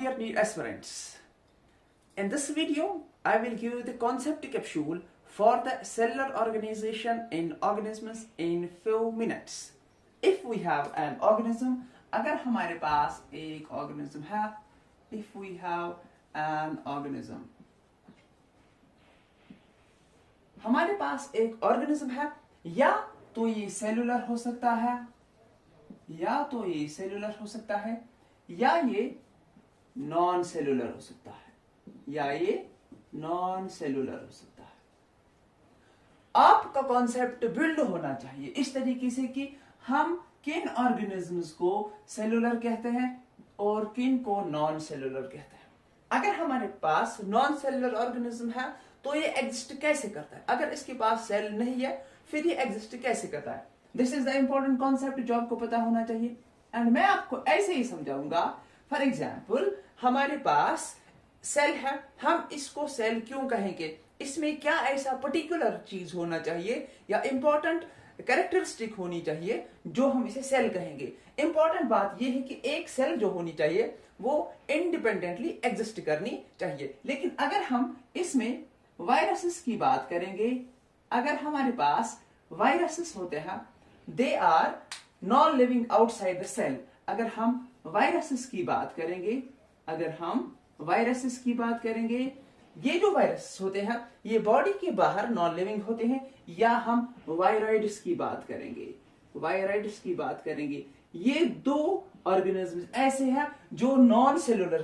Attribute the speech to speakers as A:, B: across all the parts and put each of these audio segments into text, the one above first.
A: dear NEET aspirants. In this video, I will give you the concept capsule for the cellular organization in organisms in few minutes. If we have an organism, अगर हमारे पास एक organism है, if we have an organism, हमारे पास एक organism है, या तो ये सेलुलर हो सकता है, या तो ये सेलुलर हो सकता है, या ये नॉन सेलुलर हो सकता है, या ये नॉन सेलुलर हो सकता है। आपका कॉन्सेप्ट बिल्ड होना चाहिए इस तरीके से कि हम किन ऑर्गेनिजम्स को सेलुलर कहते हैं और किन को नॉन सेलुलर कहते हैं। अगर हमारे पास नॉन सेलुलर ऑर्गेनिज्म है तो ये एग्जिस्ट कैसे करता है, अगर इसके पास सेल नहीं है फिर ये एग्जिस्ट कैसे करता है। This is the important concept जो आपको पता होना चाहिए, एंड मैं आपको ऐसे ही समझाऊंगा। फॉर एग्जाम्पल, हमारे पास सेल है, हम इसको सेल क्यों कहेंगे, इसमें क्या ऐसा पर्टिकुलर चीज होना चाहिए या इंपॉर्टेंट कैरेक्टरिस्टिक होनी चाहिए जो हम इसे सेल कहेंगे। इंपॉर्टेंट बात यह है कि एक सेल जो होनी चाहिए वो इंडिपेंडेंटली एग्जिस्ट करनी चाहिए। लेकिन अगर हम इसमें वायरसेस की बात करेंगे, अगर हमारे पास वायरसेस होते हैं, they are non living outside the cell. अगर हम वायरसेस की बात करेंगे, अगर हम वायरसेस की बात करेंगे, ये जो वायरस होते हैं ये बॉडी के बाहर नॉन लिविंग होते हैं, या हम वायरॉइड्स की बात करेंगे, वायरॉइड्स की बात करेंगे। ये दो ऑर्गेनिज्म ऐसे हैं जो नॉन सेलुलर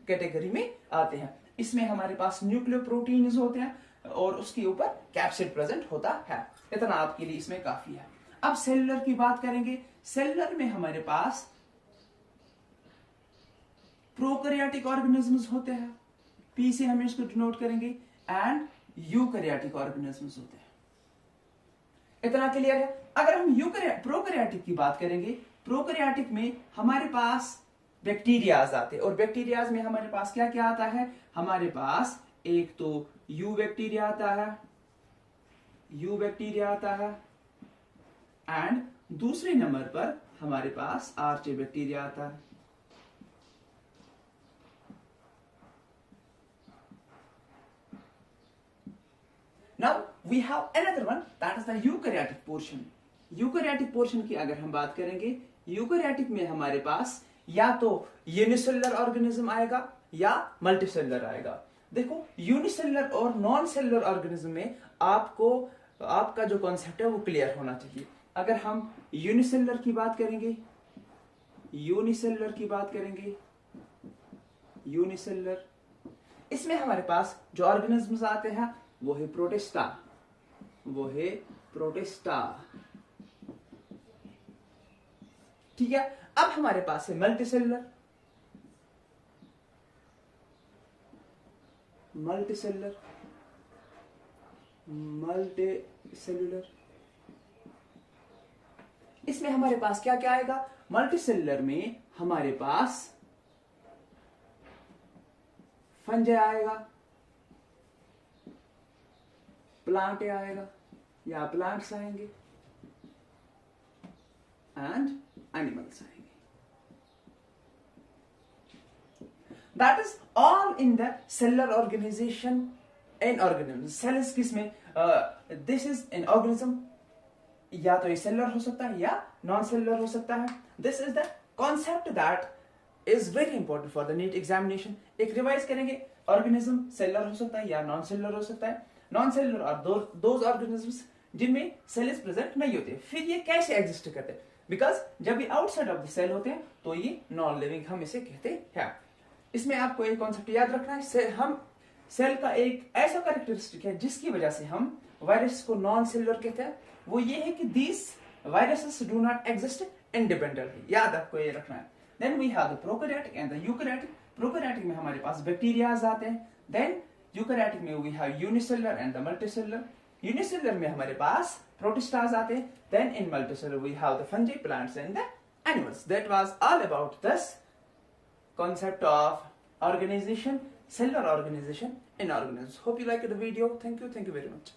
A: कैटेगरी में आते हैं। इसमें हमारे पास न्यूक्लियोप्रोटीन्स होते हैं और उसके ऊपर कैप्सिड प्रेजेंट होता है। इतना आपके लिए इसमें काफी है। अब सेलुलर की बात करेंगे। सेलुलर में हमारे पास प्रोकैरियोटिक ऑर्गेनिजम्स होते हैं, पी से हम इसको डिनोट करेंगे, एंड यूकैरियोटिक ऑर्गेनिजम्स होते हैं। इतना क्लियर है। अगर हम प्रोकैरियोटिक की बात करेंगे, प्रोकैरियोटिक में हमारे पास बैक्टीरियाज आते हैं, और बैक्टीरियाज में हमारे पास क्या क्या आता है, हमारे पास एक तो यू बैक्टीरिया आता है, यू बैक्टीरिया आता है, एंड दूसरे नंबर पर हमारे पास आर्चे बैक्टीरिया आता है। Now we have another one, that is the eukaryotic portion. Eukaryotic portion की अगर हम बात करेंगे, यूकैरियोटिक में हमारे पास या तो यूनिसेलुलर ऑर्गेनिज्म आएगा या मल्टीसेलुलर आएगा। देखो, यूनिसेलुलर और नॉन सेलुलर ऑर्गेनिज्म में आपको आपका जो कॉन्सेप्ट है वो क्लियर होना चाहिए। अगर हम यूनिसेलुलर की बात करेंगे, यूनिसेलुलर की बात करेंगे, यूनिसेलुलर, इसमें हमारे पास जो ऑर्गेनिज्म्स आते हैं वो है प्रोटिस्टा, वो है प्रोटिस्टा। ठीक है। अब हमारे पास है मल्टीसेलुलर, मल्टीसेलुलर, मल्टीसेलुलर। इसमें हमारे पास क्या क्या आएगा, मल्टीसेलुलर में हमारे पास फंजाई आएगा, प्लांट आएगा या प्लांट्स आएंगे, एंड एनिमल्स आएंगे। That is all in the cellular organization in organism. Cells किसमें, दिस इज एन ऑर्गेनिज्म, या तो ये सेलुलर हो सकता है या नॉन सेलुलर हो सकता है। This is the concept that is very important for the NEET examination. एक रिवाइज करेंगे, ऑर्गेनिज्म सेलुलर हो सकता है या नॉन सेलुलर हो सकता है। नॉन सेलुलर और दोज ऑर्गेनिजम्स जिनमें सेल्स प्रेजेंट नहीं होते। फिर ये कैसे एग्जिस्ट करते हैं, बिकॉज जब ये आउटसाइड ऑफ द सेल होते हैं तो ये नॉन लिविंग हम इसे कहते हैं। इसमें आपको एक कॉन्सेप्ट याद रखना है, हम सेल का एक ऐसा कैरेक्टरिस्टिक है जिसकी वजह से हम वायरस को नॉन सेलुलर कहते हैं, वो ये है कि these viruses do not exist independently. याद आपको ये रखना है। Then we have the prokaryotic and the eukaryotic. Prokaryotic में हमारे पास बैक्टीरियाज आते हैं, देन यूकैरियोटिक में we have unicellular and the multicellular. Unicellular में हमारे पास प्रोटिस्टाज आते हैं, then in multicellular we have the fungi, plants and the animals. That was all about this concept of organization, cellular organization in organisms. Hope you liked the video. Thank you very much.